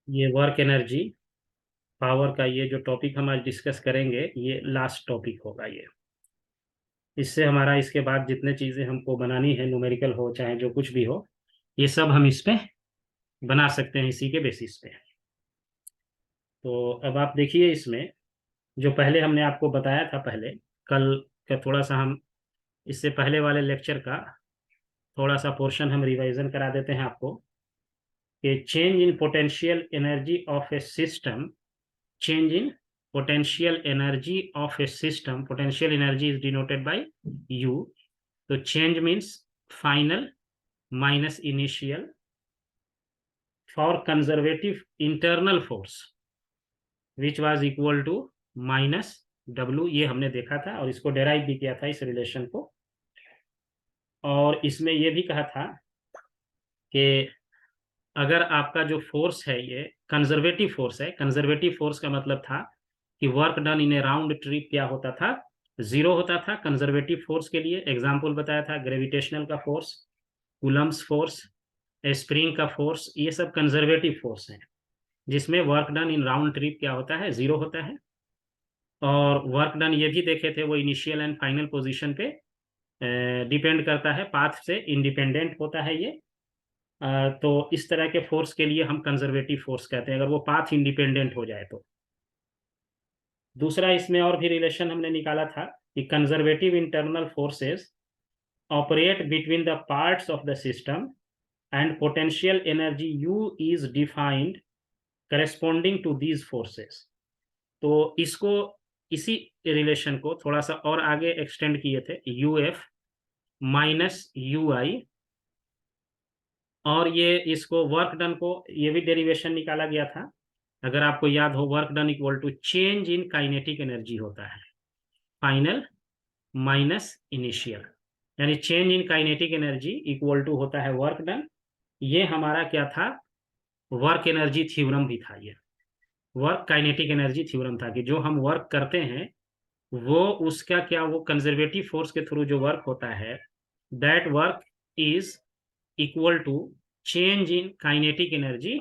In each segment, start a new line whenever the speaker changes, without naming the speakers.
ये work energy power का ये जो टॉपिक हम आज डिस्कस करेंगे ये लास्ट टॉपिक होगा ये। इससे हमारा इसके बाद जितने चीज़ें हमको बनानी है, न्यूमेरिकल हो चाहे जो कुछ भी हो, ये सब हम इस पे बना सकते हैं इसी के बेसिस पे। तो अब आप देखिए इसमें जो पहले हमने आपको बताया था, पहले कल का थोड़ा सा हम इससे पहले वाले लेक्चर का थोड़ा सा पोर्शन हम रिवाइजन करा देते हैं आपको कि change in potential energy of A system, change in potential energy of a system. Potential energy is denoted by U. So change means final minus initial for conservative internal force which was equal to minus W। ये हमने देखा था और इसको derive भी किया था इस रिलेशन को। और इसमें ये भी कहा था कि अगर आपका जो फोर्स है ये कंजर्वेटिव फोर्स है, कंजर्वेटिव फोर्स का मतलब था कि work done in A round trip क्या होता था, जीरो होता था कंजर्वेटिव फोर्स के लिए। एग्जाम्पल बताया था ग्रेविटेशनल का फोर्स, कूलम्स फोर्स, स्प्रिंग का फोर्स, ये सब कंजर्वेटिव फोर्स है जिसमें work done in round trip क्या होता है, जीरो होता है। और वर्क डन ये भी देखे थे वो इनिशियल एंड फाइनल पोजिशन पे डिपेंड करता है, पाथ से इंडिपेंडेंट होता है ये। तो इस तरह के फोर्स के लिए हम कंजर्वेटिव फोर्स कहते हैं अगर वो पाथ इंडिपेंडेंट हो जाए तो। दूसरा इसमें और भी रिलेशन हमने निकाला था कि conservative internal forces operate between the parts of the system and potential energy U is defined corresponding to these forces. तो इसको इसी रिलेशन को थोड़ा सा और आगे एक्सटेंड किए थे, यू एफ माइनस यू आई। और ये इसको वर्क डन को ये भी डेरिवेशन निकाला गया था, अगर आपको याद हो, work done equal to change in kinetic energy होता है, फाइनल माइनस इनिशियल, यानी change in kinetic energy equal to होता है वर्क डन। ये हमारा क्या था, वर्क एनर्जी थ्योरम भी था, ये वर्क काइनेटिक एनर्जी थ्योरम था कि जो हम वर्क करते हैं वो उसका क्या, वो कंजर्वेटिव फोर्स के थ्रू जो वर्क होता है that work is equal to change in kinetic energy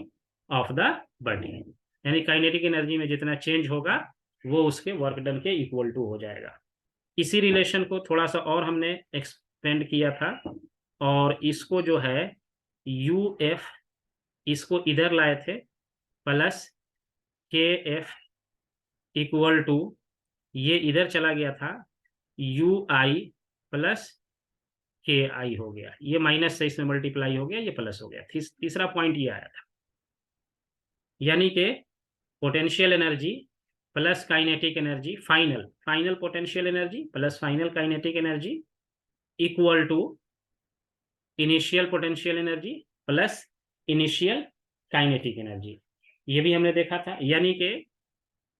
of the body, यानी काइनेटिक एनर्जी में जितना चेंज होगा वो उसके वर्क डन के इक्वल टू हो जाएगा। इसी रिलेशन को थोड़ा सा और हमने एक्सपेंड किया था और इसको जो है यू एफ, इसको इधर लाए थे प्लस के एफ इक्वल टू, ये इधर चला गया था यू आई प्लस के आई हो गया, ये माइनस से इसमें मल्टीप्लाई हो गया, ये प्लस हो गया। तीसरा पॉइंट ये आया था, यानी कि potential energy plus kinetic energy, final final potential energy plus final kinetic energy equal to initial potential energy plus initial kinetic energy. ये भी हमने देखा था, यानी कि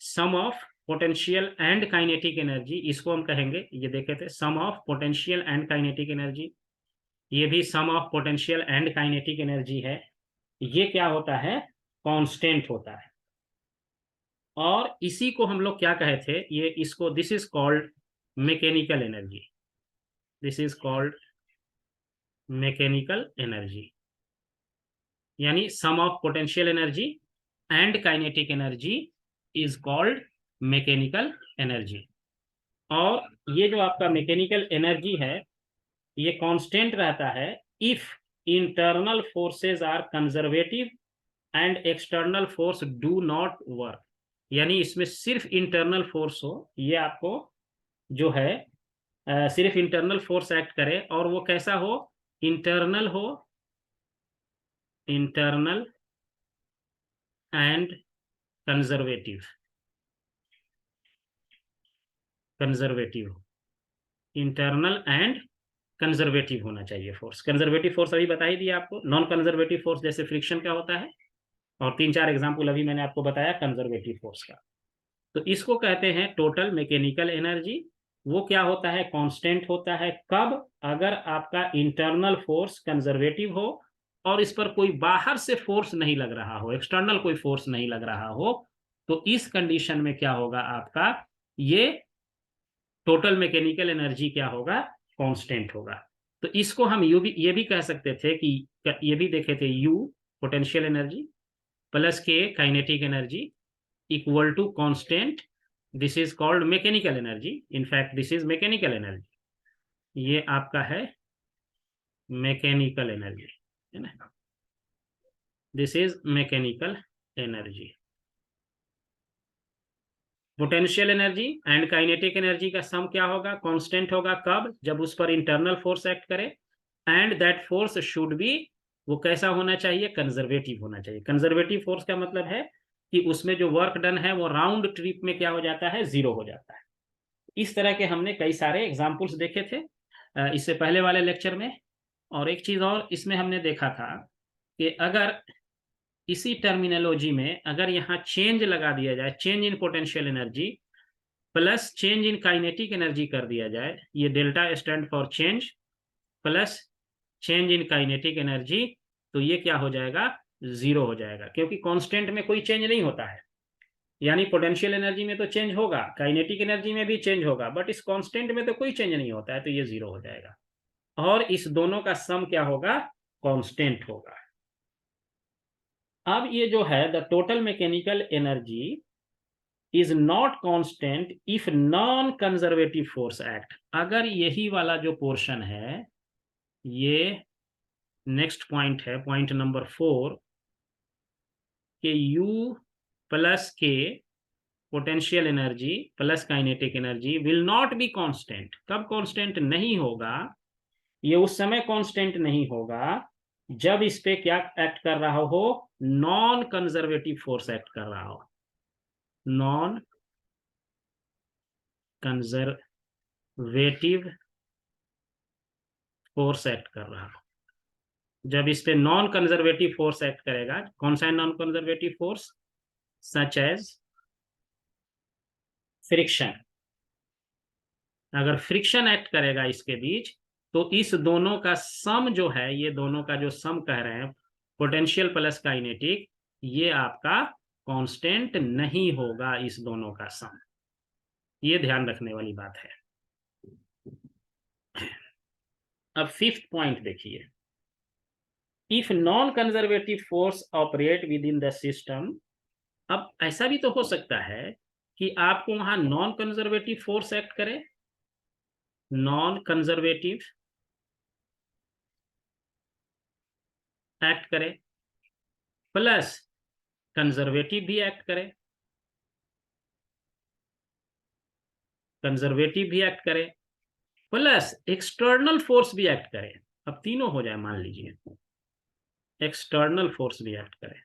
sum of potential and kinetic energy, इसको हम कहेंगे, ये देखे थे sum of potential and kinetic energy, ये भी sum of potential and kinetic energy है। ये क्या होता है, कांस्टेंट होता है। और इसी को हम लोग क्या कहे थे, ये इसको this is called mechanical energy, this is called mechanical energy, यानी sum of potential energy and kinetic energy is called mechanical energy. और ये जो आपका मैकेनिकल एनर्जी है ये कांस्टेंट रहता है if internal forces are conservative and external force do not work, यानी इसमें सिर्फ इंटरनल फोर्स हो, ये आपको जो है सिर्फ इंटरनल फोर्स एक्ट करे और वो कैसा हो, इंटरनल हो, इंटरनल एंड कंजर्वेटिव, कंजर्वेटिव हो, इंटरनल एंड कंजर्वेटिव होना चाहिए फोर्स। कंजर्वेटिव फोर्स अभी बता ही दिया आपको, नॉन कंजर्वेटिव फोर्स जैसे फ्रिक्शन का होता है, और 3-4 एग्जाम्पल अभी मैंने आपको बताया कंजर्वेटिव फोर्स का। तो इसको कहते हैं टोटल मैकेनिकल एनर्जी। वो क्या होता है, कांस्टेंट होता है कब, अगर आपका इंटरनल फोर्स कंजर्वेटिव हो और इस पर कोई बाहर से फोर्स नहीं लग रहा हो, एक्सटर्नल कोई फोर्स नहीं लग रहा हो, तो इस कंडीशन में क्या होगा आपका, ये टोटल मैकेनिकल एनर्जी क्या होगा, कांस्टेंट होगा। तो इसको हम ये भी कह सकते थे कि ये भी देखे थे, U potential energy plus K kinetic energy equal to constant, this is called mechanical energy, in fact this is mechanical energy, ये आपका है मैकेनिकल एनर्जी, है ना, this is mechanical energy. Potential energy and kinetic energy का sum क्या होगा, constant होगा, कब, जब उस पर इंटरनल फोर्स एक्ट करे, and that force should be, वो कैसा होना चाहिए, कंजर्वेटिव होना चाहिए। कंजर्वेटिव फोर्स का मतलब है कि उसमें जो वर्क डन है वो राउंड ट्रिप में क्या हो जाता है, जीरो हो जाता है। इस तरह के हमने कई सारे एग्जाम्पल्स देखे थे इससे पहले वाले लेक्चर में। और एक चीज और इसमें हमने देखा था कि अगर इसी टर्मिनोलॉजी में अगर यहाँ चेंज लगा दिया जाए, change in potential energy plus change in kinetic energy कर दिया जाए, ये delta stand for change plus change in kinetic energy, तो ये क्या हो जाएगा, जीरो हो जाएगा, क्योंकि कांस्टेंट में कोई चेंज नहीं होता है। यानी पोटेंशियल एनर्जी में तो चेंज होगा, काइनेटिक एनर्जी में भी चेंज होगा, बट इस कांस्टेंट में तो कोई चेंज नहीं होता है, तो ये जीरो हो जाएगा। और इस दोनों का सम क्या होगा, कांस्टेंट होगा। अब ये जो है the total mechanical energy is not constant if non conservative force act. अगर यही वाला जो पोर्शन है, ये नेक्स्ट पॉइंट है, पॉइंट नंबर 4, कि U प्लस के potential energy plus kinetic energy will not be constant. कब कांस्टेंट नहीं होगा, ये उस समय कांस्टेंट नहीं होगा जब इस पे क्या एक्ट कर रहा हो, नॉन कंजर्वेटिव फोर्स एक्ट कर रहा हो, नॉन कंजर्वेटिव फोर्स एक्ट कर रहा हो। जब इस पे नॉन कंजर्वेटिव फोर्स एक्ट करेगा, कौन सा है non conservative force, such as friction. अगर फ्रिक्शन एक्ट करेगा इसके बीच, तो इस दोनों का सम जो है, ये दोनों का जो सम कह रहे हैं पोटेंशियल प्लस काइनेटिक, ये आपका कांस्टेंट नहीं होगा, इस दोनों का सम। ये ध्यान रखने वाली बात है। अब 5th पॉइंट देखिए, if non conservative force operate with in the system. अब ऐसा भी तो हो सकता है कि आपको वहां नॉन कंजर्वेटिव फोर्स एक्ट करे, नॉन कंजर्वेटिव एक्ट करे प्लस कंजर्वेटिव भी एक्ट करे, कंजर्वेटिव भी एक्ट करे प्लस एक्सटर्नल फोर्स भी एक्ट करे। अब तीनों हो जाए, मान लीजिए एक्सटर्नल फोर्स भी एक्ट करे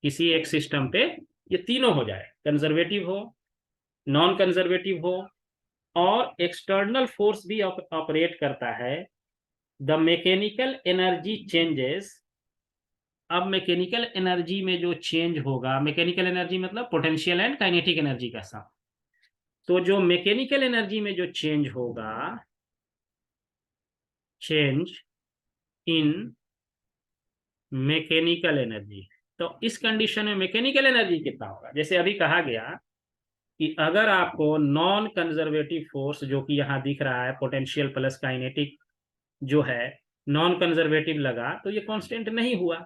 किसी एक सिस्टम पे, ये तीनों हो जाए, कंजर्वेटिव हो, नॉन कंजर्वेटिव हो और एक्सटर्नल फोर्स भी ऑपरेट करता है, द मैकेनिकल एनर्जी चेंजेस। अब मैकेनिकल एनर्जी में जो चेंज होगा, मैकेनिकल एनर्जी मतलब पोटेंशियल एंड काइनेटिक एनर्जी का सम, तो जो मैकेनिकल एनर्जी में जो चेंज होगा, चेंज इन मैकेनिकल एनर्जी, तो इस कंडीशन में मैकेनिकल एनर्जी कितना होगा, जैसे अभी कहा गया कि अगर आपको नॉन कंजर्वेटिव फोर्स जो कि यहां दिख रहा है पोटेंशियल प्लस काइनेटिक जो है नॉन कंजर्वेटिव लगा, तो ये कांस्टेंट नहीं हुआ,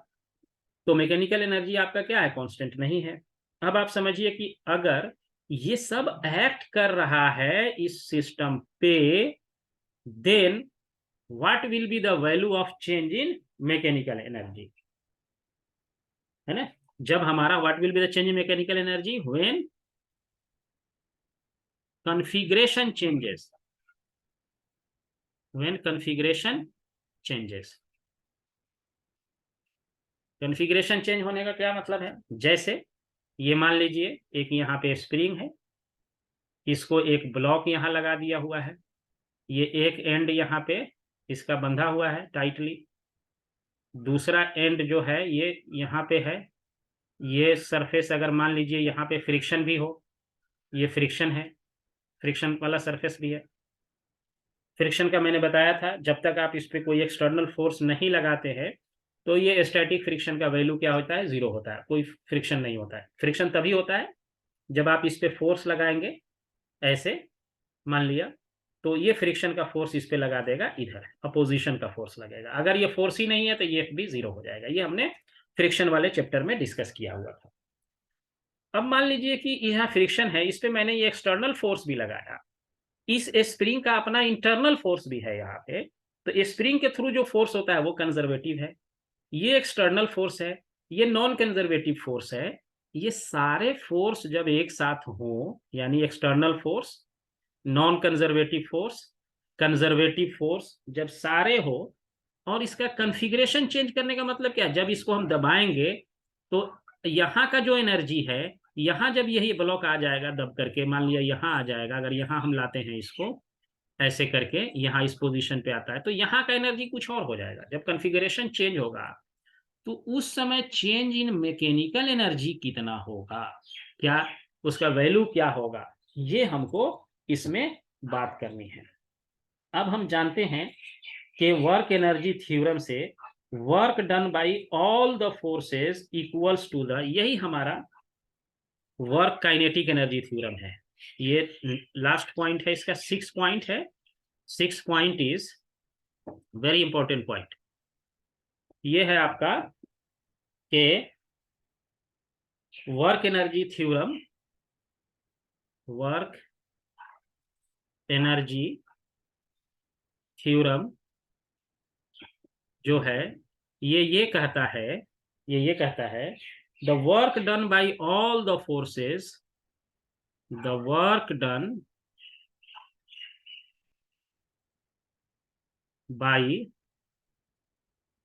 तो मैकेनिकल एनर्जी आपका क्या है, कांस्टेंट नहीं है। अब आप समझिए कि अगर ये सब एक्ट कर रहा है इस सिस्टम पे, then what will be the value of change in mechanical energy, है ना। जब हमारा what will be the change in mechanical energy, when configuration changes, when configuration changes। Configuration change होने का क्या मतलब है, जैसे ये मान लीजिए एक यहाँ पे स्प्रिंग है, इसको एक ब्लॉक यहाँ लगा दिया हुआ है, ये एक एंड यहाँ पे इसका बंधा हुआ है टाइटली, दूसरा एंड जो है ये यहाँ पे है, ये सरफेस अगर मान लीजिए यहाँ पे फ्रिक्शन भी हो, ये फ्रिक्शन है, फ्रिक्शन वाला सरफेस भी है। फ्रिक्शन का मैंने बताया था, जब तक आप इस पर कोई एक्सटर्नल फोर्स नहीं लगाते हैं तो ये स्टैटिक फ्रिक्शन का वैल्यू क्या होता है, जीरो होता है, कोई फ्रिक्शन नहीं होता है। फ्रिक्शन तभी होता है जब आप इस पे फोर्स लगाएंगे, ऐसे मान लिया, तो ये फ्रिक्शन का फोर्स इस पे लगा देगा, इधर अपोजिशन का फोर्स लगेगा। अगर ये फोर्स ही नहीं है तो ये भी जीरो हो जाएगा। ये हमने फ्रिक्शन वाले चैप्टर में डिस्कस किया हुआ था। अब मान लीजिए कि यहाँ फ्रिक्शन है, इस पे मैंने ये एक्सटर्नल फोर्स भी लगाया, इस स्प्रिंग का अपना इंटरनल फोर्स भी है यहाँ पे, तो स्प्रिंग के थ्रू जो फोर्स होता है वो कंजर्वेटिव है, ये एक्सटर्नल फोर्स है, ये नॉन कंजर्वेटिव फोर्स है। ये सारे फोर्स जब एक साथ हो, यानी external force, non conservative force जब सारे हो, और इसका कॉन्फ़िगरेशन चेंज करने का मतलब क्या है, जब इसको हम दबाएंगे तो यहाँ का जो एनर्जी है, यहाँ जब यही ब्लॉक आ जाएगा दब करके, मान लिया यहाँ आ जाएगा, अगर यहाँ हम लाते हैं इसको ऐसे करके, यहाँ इस पोजीशन पे आता है, तो यहाँ का एनर्जी कुछ और हो जाएगा। जब कॉन्फ़िगरेशन चेंज होगा तो उस समय चेंज इन मैकेनिकल एनर्जी कितना होगा, क्या उसका वैल्यू क्या होगा, ये हमको इसमें बात करनी है। अब हम जानते हैं कि वर्क एनर्जी थ्योरम से work done by all the forces equals to the, यही हमारा वर्क काइनेटिक एनर्जी थ्योरम है। ये लास्ट पॉइंट है, इसका 6 पॉइंट है। 6 point is very important point. ये है आपका के work energy theorem, work energy theorem जो है ये कहता है, ये कहता है the work done by all the forces, the work done by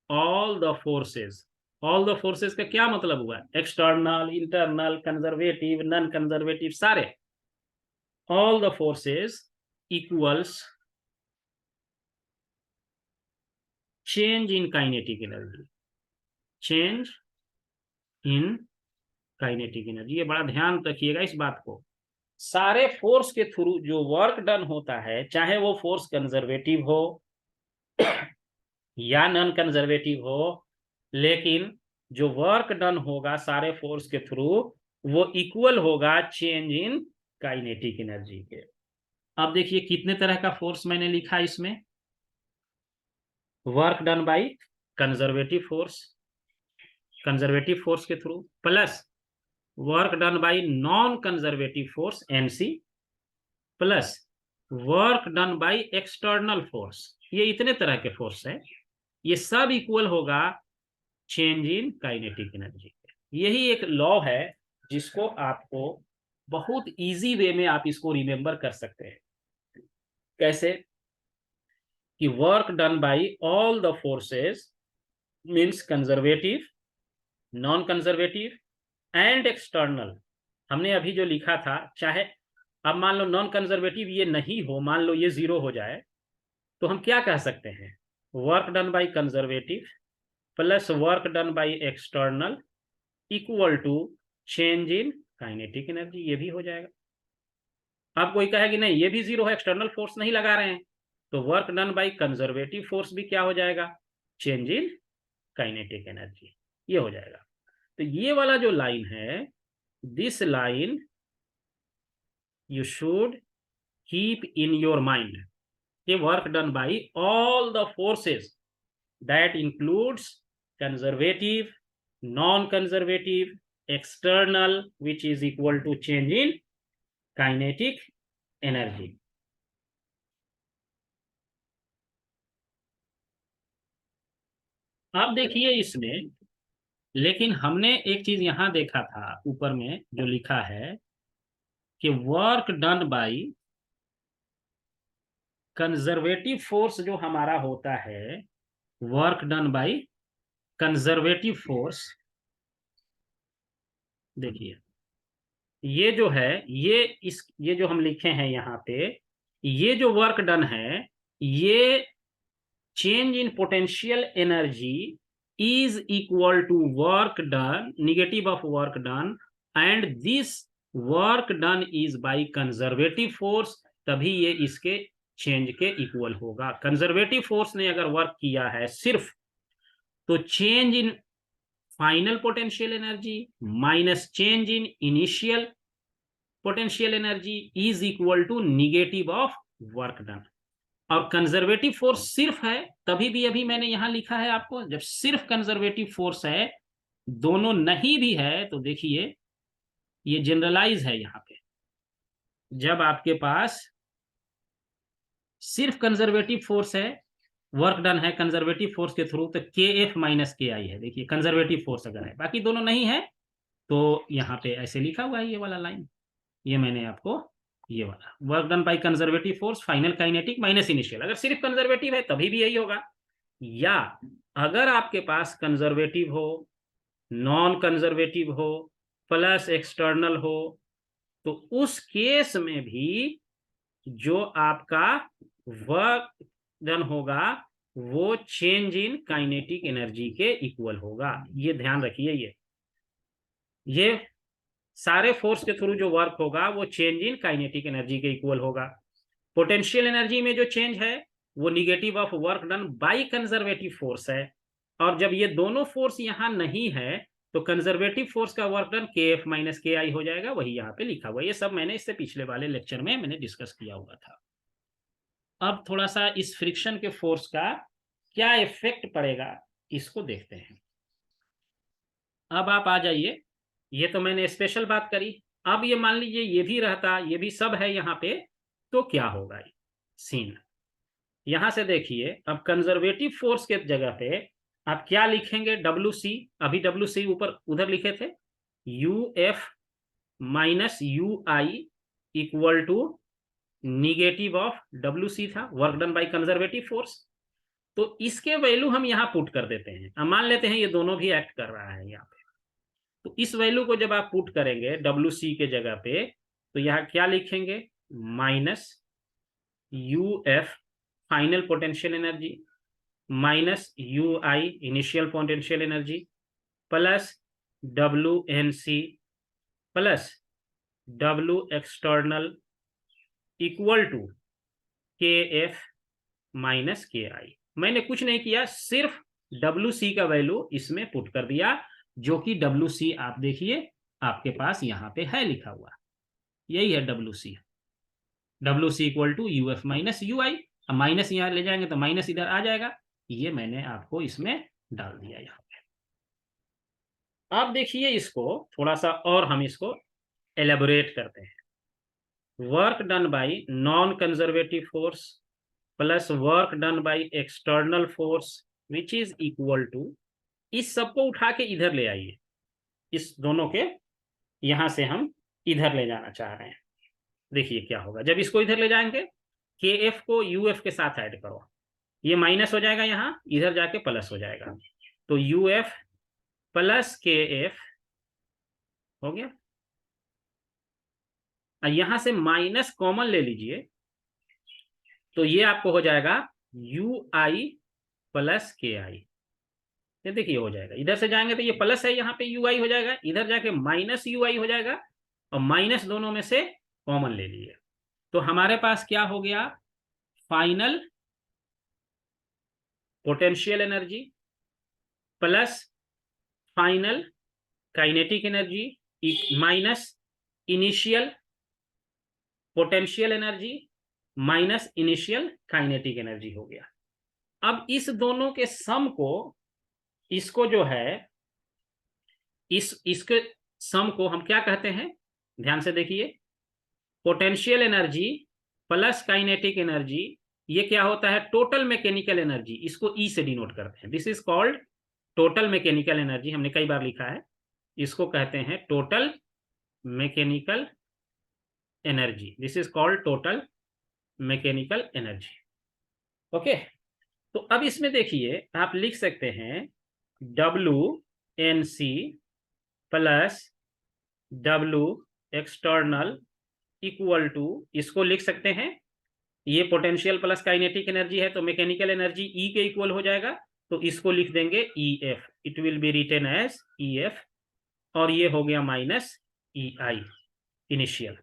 all the forces, all the forces का क्या मतलब हुआ, external, internal, conservative, non conservative, सारे, all the forces equals change in kinetic energy, change in kinetic energy. ये बड़ा ध्यान रखिएगा इस बात को। सारे फोर्स के थ्रू जो वर्क डन होता है, चाहे वो फोर्स कंजर्वेटिव हो या नॉन कंजर्वेटिव हो, लेकिन जो वर्क डन होगा सारे फोर्स के थ्रू वो इक्वल होगा चेंज इन काइनेटिक एनर्जी के। अब देखिए कितने तरह का फोर्स मैंने लिखा इसमें, work done by conservative force, conservative force के through, plus work done by non conservative force NC, plus work done by external force. ये इतने तरह के फोर्स है, ये सब इक्वल होगा चेंज इन काइनेटिक एनर्जी। यही एक लॉ है जिसको आपको बहुत इजी वे में आप इसको रिमेंबर कर सकते हैं। कैसे कि work done by all the forces means conservative, non conservative and external. हमने अभी जो लिखा था, चाहे अब मान लो नॉन कंजर्वेटिव ये नहीं हो, मान लो ये 0 हो जाए, तो हम क्या कह सकते हैं, work done by conservative plus work done by external equal to change in kinetic energy, ये भी हो जाएगा। अब कोई कहे कि नहीं ये भी 0 है, एक्सटर्नल फोर्स नहीं लगा रहे हैं, तो work done by conservative force भी क्या हो जाएगा, चेंज इन काइनेटिक एनर्जी, ये हो जाएगा। तो ये वाला जो लाइन है, this line you should keep in your mind, the work done by all the forces, that includes conservative, non-conservative, external, which is equal to change in kinetic energy. अब देखिए इसमें, लेकिन हमने एक चीज यहां देखा था ऊपर में जो लिखा है कि work done by conservative force जो हमारा होता है, work done by conservative force, देखिए ये जो है, ये जो हम लिखे हैं यहाँ पे, ये जो वर्क डन है, ये change in potential energy is equal to work done, negative of work done, and this work done is by conservative force, तभी ये इसके चेंज के इक्वल होगा। कंजर्वेटिव फोर्स ने अगर वर्क किया है सिर्फ, तो change in final potential energy minus change in initial potential energy is equal to negative of work done. और कंजर्वेटिव फोर्स सिर्फ है, तभी भी अभी मैंने यहां लिखा है आपको, जब सिर्फ कंजर्वेटिव फोर्स है दोनों नहीं भी है तो देखिए ये जनरलाइज है यहाँ पे। जब आपके पास सिर्फ कंजर्वेटिव फोर्स है, वर्क डन है कंजर्वेटिव फोर्स के थ्रू, तो के एफ माइनस के आई है। देखिए कंजर्वेटिव फोर्स अगर है, बाकी दोनों नहीं है तो यहाँ पे ऐसे लिखा हुआ है ये वाला लाइन, ये मैंने आपको ये वाला work done by conservative force final kinetic minus initial. अगर सिर्फ कंजर्वेटिव है तभी भी यही होगा, या अगर आपके पास कंजर्वेटिव हो, नॉन कंजर्वेटिव हो, प्लस एक्सटर्नल हो, तो उस केस में भी जो आपका वर्क डन होगा वो चेंज इन काइनेटिक एनर्जी के इक्वल होगा। ये ध्यान रखिए, ये सारे फोर्स के थ्रू जो वर्क होगा वो चेंज इन काइनेटिक एनर्जी के इक्वल होगा। पोटेंशियल एनर्जी में जो चेंज है वो negative of work done by conservative force है, और जब ये दोनों फोर्स यहां नहीं है तो कंजर्वेटिव फोर्स का वर्क डन के एफ माइनस के आई हो जाएगा, वही यहाँ पे लिखा हुआ है। ये सब मैंने इससे पिछले वाले लेक्चर में मैंने डिस्कस किया हुआ था। अब थोड़ा सा इस फ्रिक्शन के फोर्स का क्या इफेक्ट पड़ेगा इसको देखते हैं। अब आप आ जाइए, ये तो मैंने स्पेशल बात करी। अब ये मान लीजिए ये भी रहता, ये भी सब है यहाँ पे, तो क्या होगा सीन। यहां से देखिए, अब कंजर्वेटिव फोर्स के जगह पे आप क्या लिखेंगे, डब्ल्यू सी। अभी डब्ल्यू सी ऊपर उधर लिखे थे, U F minus U I equal to negative of W C था, work done by conservative force. तो इसके वैल्यू हम यहाँ पुट कर देते हैं। अब मान लेते हैं ये दोनों भी एक्ट कर रहा है यहाँ पे, तो इस वैल्यू को जब आप पुट करेंगे डब्ल्यू सी के जगह पे, तो यहाँ क्या लिखेंगे, minus U F final potential energy minus U I initial potential energy plus W N C plus W external equal to K F minus K I. मैंने कुछ नहीं किया, सिर्फ डब्ल्यू सी का वैल्यू इसमें पुट कर दिया, जो कि डब्ल्यू सी आप देखिए आपके पास यहाँ पे है लिखा हुआ, यही है W C. W C equal to U F minus U I. अब माइनस यहाँ ले जाएंगे तो माइनस इधर आ जाएगा, ये मैंने आपको इसमें डाल दिया यहाँ पे। अब देखिए इसको थोड़ा सा और हम इसको एलेबोरेट करते हैं। Work done by non conservative force plus work done by external force which is equal to, इस सबको उठा के इधर ले आइए, इस दोनों के यहां से हम इधर ले जाना चाह रहे हैं। देखिए क्या होगा जब इसको इधर ले जाएंगे, के एफ को यू एफ के साथ ऐड करो, ये माइनस हो जाएगा, यहाँ इधर जाके प्लस हो जाएगा, तो यू एफ प्लस के एफ हो गया। यहां से माइनस कॉमन ले लीजिए, तो ये आपको हो जाएगा यू आई प्लस के आई। ये देखिए हो जाएगा, इधर से जाएंगे तो ये प्लस है, यहाँ पे यू आई हो जाएगा, इधर जाके माइनस यू आई हो जाएगा, और माइनस दोनों में से कॉमन ले लिए, तो हमारे पास क्या हो गया, final potential energy plus final kinetic energy minus initial potential energy minus initial kinetic energy हो गया। अब इस दोनों के सम को, इसको जो है इसके सम को हम क्या कहते हैं, ध्यान से देखिए, potential energy plus kinetic energy, ये क्या होता है, टोटल मैकेनिकल एनर्जी, इसको ई से डिनोट करते हैं, this is called total mechanical energy. हमने कई बार लिखा है, इसको कहते हैं total mechanical energy, this is called total mechanical energy. Okay, तो अब इसमें देखिए आप लिख सकते हैं W N C plus W external equal to, इसको लिख सकते हैं, ये पोटेंशियल प्लस काइनेटिक एनर्जी है तो मैकेनिकल एनर्जी ई के इक्वल हो जाएगा, तो इसको लिख देंगे E F, it will be written as E F, और ये हो गया माइनस ई आई इनिशियल।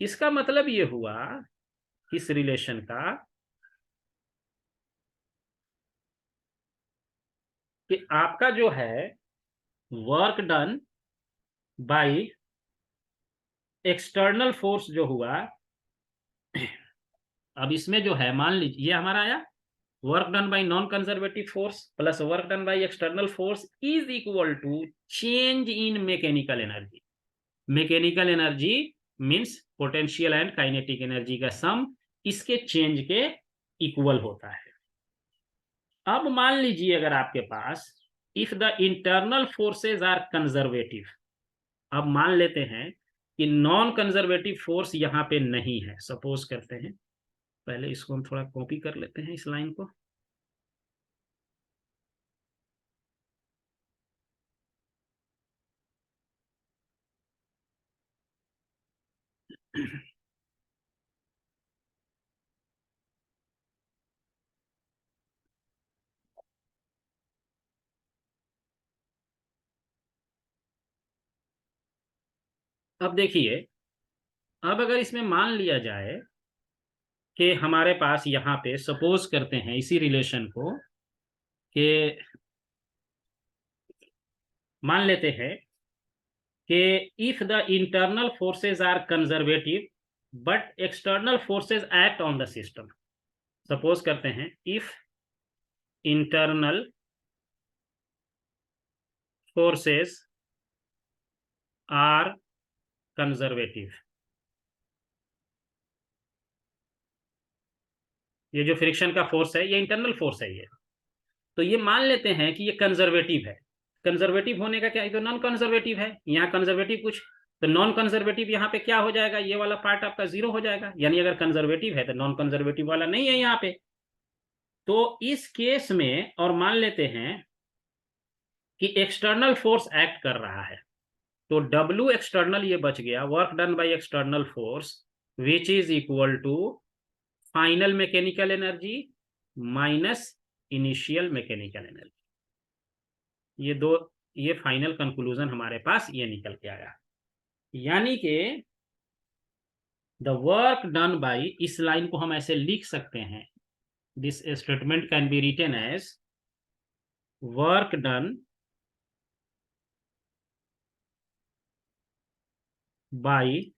इसका मतलब ये हुआ इस रिलेशन का कि आपका जो है work done by external force जो हुआ, अब इसमें जो है मान लीजिए ये हमारा आया, work done by non-conservative force plus work done by external force is equal to change in mechanical energy. Mechanical energy means potential and kinetic energy का सम इसके चेंज के इक्वल होता है। अब मान लीजिए अगर आपके पास if the internal forces are conservative, अब मान लेते हैं कि नॉन कंजर्वेटिव फोर्स यहाँ पे नहीं है, सपोज करते हैं, पहले इसको हम थोड़ा कॉपी कर लेते हैं इस लाइन को। अब देखिए, अब अगर इसमें मान लिया जाए कि हमारे पास यहाँ पे सपोज करते हैं इसी रिलेशन को कि मान लेते हैं कि if the internal forces are conservative but external forces act on the system, suppose करते हैं if internal forces are conservative, ये जो फ्रिक्शन का फोर्स है ये इंटरनल फोर्स है, ये तो ये मान लेते हैं कि ये कंजर्वेटिव है। कंजर्वेटिव होने का क्या है, तो नॉन कंजर्वेटिव है, यहाँ कंजर्वेटिव कुछ, तो नॉन कंजर्वेटिव यहाँ पे क्या हो जाएगा, ये वाला पार्ट आपका जीरो हो जाएगा, यानी अगर कंजर्वेटिव है तो नॉन कंजर्वेटिव वाला नहीं है यहाँ पे। तो इस केस में और मान लेते हैं कि एक्सटर्नल फोर्स एक्ट कर रहा है, तो W एक्सटर्नल ये बच गया, work done by external force which is equal to final mechanical energy minus initial mechanical energy. ये दो, ये फाइनल कंक्लूजन हमारे पास ये निकल के आया, यानी कि द वर्क डन बाय, इस लाइन को हम ऐसे लिख सकते हैं, this statement can be written as work done by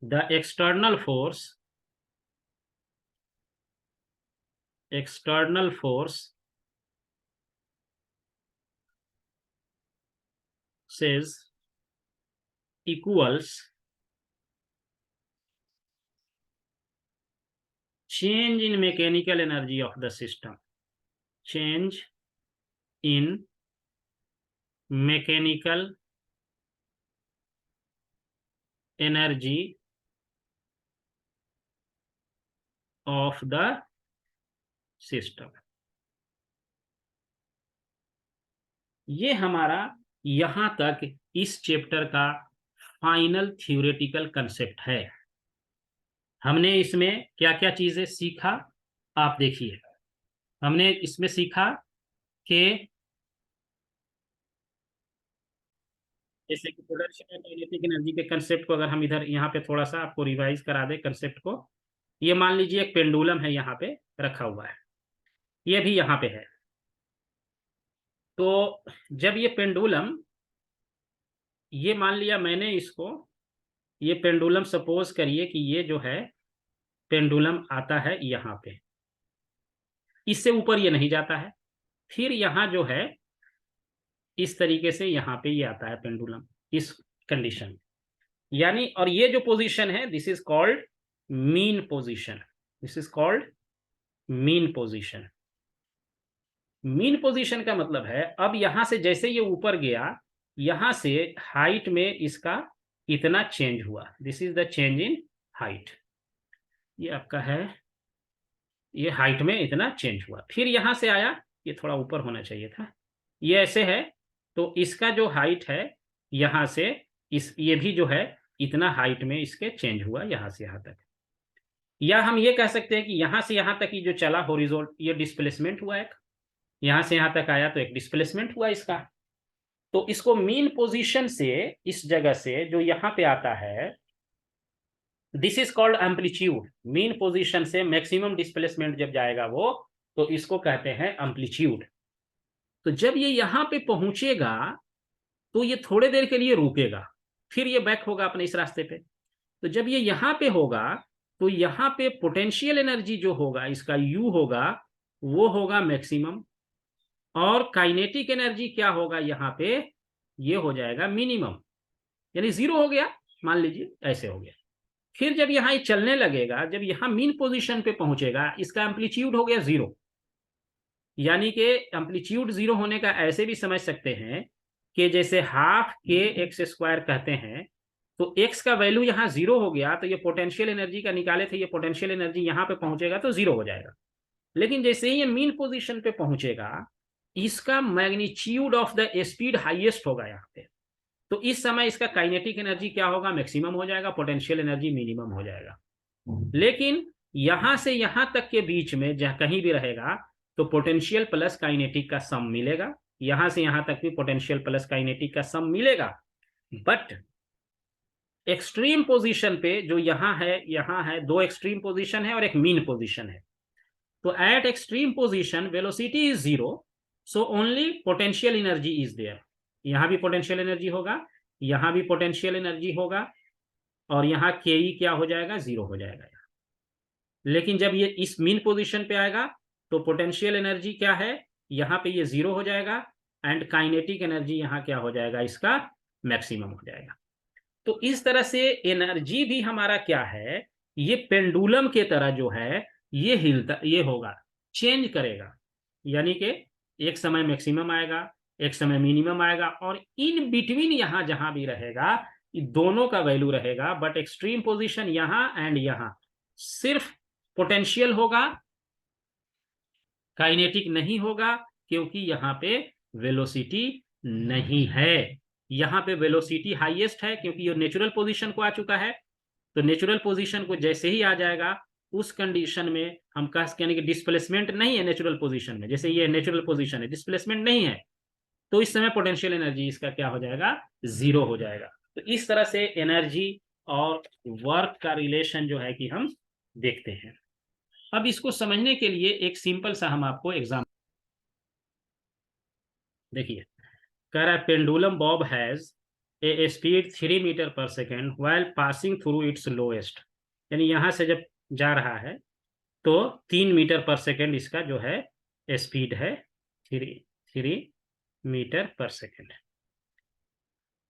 the external force says equals change in mechanical energy of the system, change in mechanical energy of the system। ये हमारा यहां तक इस चैप्टर का फाइनल थ्योरेटिकल कंसेप्ट है। हमने इसमें क्या क्या चीजें सीखा, आप देखिए, हमने इसमें सीखा कि जैसे कि प्रोडक्शन एंड काइनेटिक एनर्जी के कंसेप्ट को अगर हम इधर यहाँ पे थोड़ा सा आपको रिवाइज करा दें कंसेप्ट को, ये मान लीजिए एक पेंडुलम है यहाँ पे रखा हुआ है, ये भी यहाँ पे है, तो जब ये पेंडुलम, ये मान लिया मैंने इसको, ये पेंडुलम सपोज करिए कि ये जो है पेंडुलम आता है यहाँ पे, इससे ऊपर ये नहीं जाता है, फिर यहाँ जो है इस तरीके से यहाँ पे ये आता है पेंडुलम इस कंडीशन, यानी और ये जो पोजीशन है this is called mean position, this is called mean position. Mean position का मतलब है अब यहां से जैसे ये ऊपर गया, यहां से हाइट में इसका इतना चेंज हुआ, this is the change in height, ये आपका है, ये हाइट में इतना चेंज हुआ, फिर यहां से आया, ये थोड़ा ऊपर होना चाहिए था, ये ऐसे है, तो इसका जो हाइट है यहां से इस, ये भी जो है इतना हाइट में इसके चेंज हुआ यहां से यहां तक, या हम ये कह सकते हैं कि यहां से यहां तक ये जो चला हॉरिजॉन्टल, ये डिस्प्लेसमेंट हुआ एक, यहां से यहां तक आया तो एक डिस्प्लेसमेंट हुआ इसका, तो इसको मीन पोजीशन से इस जगह से जो यहां पे आता है this is called amplitude, mean position से मैक्सिमम डिस्प्लेसमेंट जब जाएगा वो, तो इसको कहते हैं एम्पलीट्यूड। तो जब ये यहां पे पहुंचेगा तो ये थोड़े देर के लिए रुकेगा, फिर ये बैक होगा अपने इस रास्ते पे, तो जब ये यहां पे होगा तो यहाँ पे पोटेंशियल एनर्जी जो होगा इसका यू होगा वो होगा मैक्सिमम, और काइनेटिक एनर्जी क्या होगा यहाँ पे, ये हो जाएगा मिनिमम, यानी जीरो हो गया, मान लीजिए ऐसे हो गया। फिर जब यहाँ ये चलने लगेगा, जब यहाँ मीन पोजीशन पे पहुंचेगा, इसका एम्पलीट्यूड हो गया जीरो, यानी कि एम्पलीट्यूड जीरो होने का ऐसे भी समझ सकते हैं कि जैसे हाफ के एक्स स्क्वायर कहते हैं, तो एक्स का वैल्यू यहाँ जीरो हो गया, तो ये पोटेंशियल एनर्जी का निकाले थे, ये पोटेंशियल एनर्जी यहाँ पे पहुंचेगा तो जीरो हो जाएगा। लेकिन जैसे ही ये मीन पोजीशन पे पहुंचेगा, इसका magnitude of the speed highest होगा यहाँ पे, तो इस समय इसका काइनेटिक एनर्जी क्या होगा, मैक्सिमम हो जाएगा, पोटेंशियल एनर्जी मिनिमम हो जाएगा। लेकिन यहां से यहां तक के बीच में जहां कहीं भी रहेगा तो पोटेंशियल प्लस काइनेटिक का सम मिलेगा, यहां से यहां तक भी पोटेंशियल प्लस काइनेटिक का सम मिलेगा। बट एक्सट्रीम पोजीशन पे जो यहाँ है, दो एक्सट्रीम पोजीशन है और एक मीन पोजीशन है, तो at extreme position velocity is zero, so only potential energy is there. यहां भी पोटेंशियल एनर्जी होगा, यहां भी पोटेंशियल एनर्जी होगा, और यहाँ के ई क्या हो जाएगा, जीरो हो जाएगा। लेकिन जब ये इस मीन पोजीशन पे आएगा तो पोटेंशियल एनर्जी क्या है, यहाँ पे ये जीरो हो जाएगा, एंड काइनेटिक एनर्जी यहाँ क्या हो जाएगा, इसका मैक्सिमम हो जाएगा। तो इस तरह से एनर्जी भी हमारा क्या है, ये पेंडुलम के तरह जो है ये हिलता, ये होगा, चेंज करेगा, यानी कि एक समय मैक्सिमम आएगा, एक समय मिनिमम आएगा, और इन बिटवीन यहां जहां भी रहेगा दोनों का वैल्यू रहेगा। बट एक्सट्रीम पोजीशन यहां एंड यहां सिर्फ पोटेंशियल होगा, काइनेटिक नहीं होगा, क्योंकि यहाँ पे वेलोसिटी नहीं है। यहाँ पे वेलोसिटी हाईएस्ट है क्योंकि ये नेचुरल पोजीशन को आ चुका है, तो नेचुरल पोजीशन को जैसे ही आ जाएगा उस कंडीशन में हम कह सकते हैं कि डिस्प्लेसमेंट नहीं है नेचुरल पोजीशन में, जैसे ये नेचुरल पोजीशन है, डिस्प्लेसमेंट नहीं है, तो इस समय पोटेंशियल एनर्जी इसका क्या हो जाएगा, जीरो हो जाएगा। तो इस तरह से एनर्जी और वर्क का रिलेशन जो है कि हम देखते हैं। अब इसको समझने के लिए एक सिंपल सा हम आपको एग्जाम्पल देखिए, कह रहा है pendulum bob has a speed 3 metre per second while passing through its lowest, यानी यहां से जब जा रहा है तो 3 मीटर पर सेकेंड इसका जो है स्पीड है, 3 metre per second.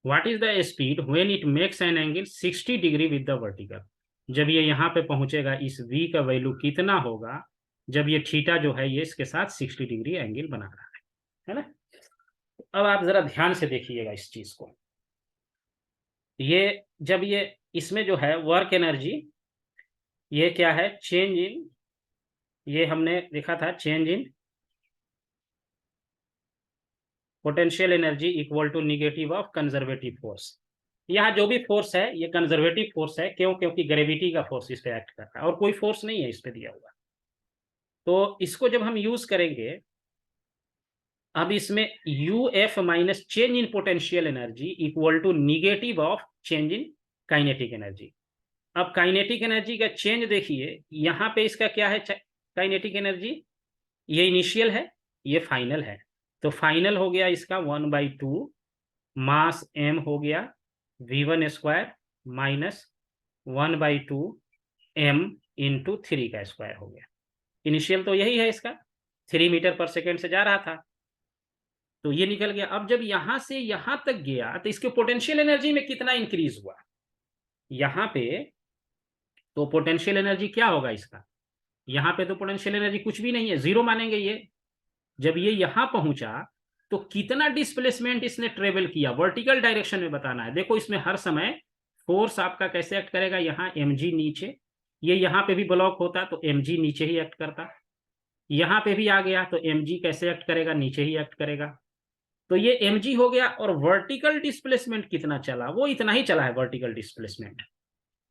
What is the speed when it makes an angle 60 degree with the vertical, जब ये यहाँ पे पहुंचेगा इस v का वैल्यू कितना होगा जब ये थीटा जो है ये इसके साथ 60 डिग्री एंगल बना रहा है ना। अब आप जरा ध्यान से देखिएगा इस चीज को, ये जब ये इसमें जो है वर्क एनर्जी, ये क्या है, चेंज इन, ये हमने देखा था change in potential energy equal to negative of conservative force. यहाँ जो भी फोर्स है ये कंजर्वेटिव फोर्स है, क्यों, क्योंकि ग्रेविटी का फोर्स इस पे एक्ट कर रहा है और कोई फोर्स नहीं है इस पे दिया हुआ। तो इसको जब हम यूज करेंगे, अब इसमें U F minus change in potential energy equal to negative of change in kinetic energy. अब काइनेटिक एनर्जी का चेंज देखिए, यहाँ पे इसका क्या है काइनेटिक एनर्जी, ये इनिशियल है, ये फाइनल है, तो फाइनल हो गया इसका 1/2 मास m हो गया v1 square minus 1/2 m into 3 का स्क्वायर हो गया। इनिशियल तो यही है इसका, 3 मीटर पर सेकेंड से जा रहा था, तो ये निकल गया। अब जब यहां से यहां तक गया तो इसके पोटेंशियल एनर्जी में कितना इंक्रीज हुआ, यहां पे तो पोटेंशियल एनर्जी क्या होगा इसका, यहाँ पे तो पोटेंशियल एनर्जी कुछ भी नहीं है, जीरो मानेंगे ये। जब ये यहां पहुंचा तो कितना डिस्प्लेसमेंट इसने ट्रेवल किया, वर्टिकल डायरेक्शन में बताना है। देखो इसमें हर समय फोर्स आपका कैसे एक्ट करेगा, यहाँ mg नीचे, ये यहाँ पे भी ब्लॉक होता तो mg नीचे ही एक्ट करता, यहाँ पे भी आ गया तो mg कैसे एक्ट करेगा, नीचे ही एक्ट करेगा, तो ये mg हो गया। और वर्टिकल डिस्प्लेसमेंट कितना चला, वो इतना ही चला है वर्टिकल डिस्प्लेसमेंट।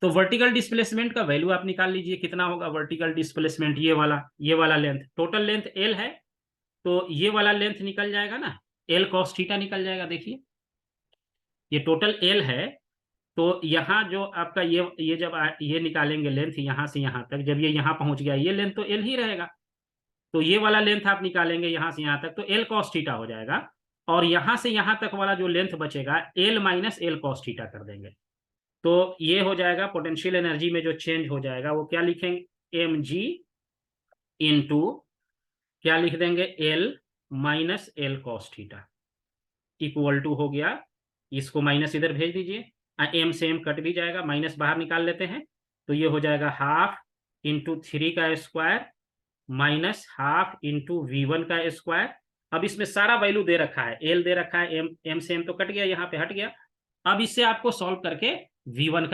तो वर्टिकल डिस्प्लेसमेंट का वैल्यू आप निकाल लीजिए कितना होगा वर्टिकल डिस्प्लेसमेंट, ये वाला लेंथ, टोटल लेंथ l है, तो ये वाला लेंथ निकल जाएगा ना, l cos थीटा निकल जाएगा। देखिए ये टोटल l है, तो यहाँ जो आपका ये जब ये निकालेंगे लेंथ यहाँ से यहाँ तक, जब ये यहाँ पहुंच गया ये लेंथ तो l ही रहेगा, तो ये वाला लेंथ आप निकालेंगे यहाँ से यहाँ तक तो l cos थीटा हो जाएगा, और यहाँ से यहाँ तक वाला जो लेंथ बचेगा l minus l cos theta कर देंगे, तो ये हो जाएगा पोटेंशियल एनर्जी में जो चेंज हो जाएगा वो क्या लिखेंगे, mg इंटू क्या लिख देंगे, L minus L cos theta equal to हो गया, इसको माइनस इधर भेज दीजिए, एम से एम कट भी जाएगा, माइनस बाहर निकाल लेते हैं, तो ये हो जाएगा हाफ इंटू 3 का square minus half into V1 का स्क्वायर। अब इसमें सारा वैल्यू दे रखा है, एल दे रखा है, एम से एम तो कट गया, यहाँ पे हट गया। अब इससे आपको सॉल्व करके V1 का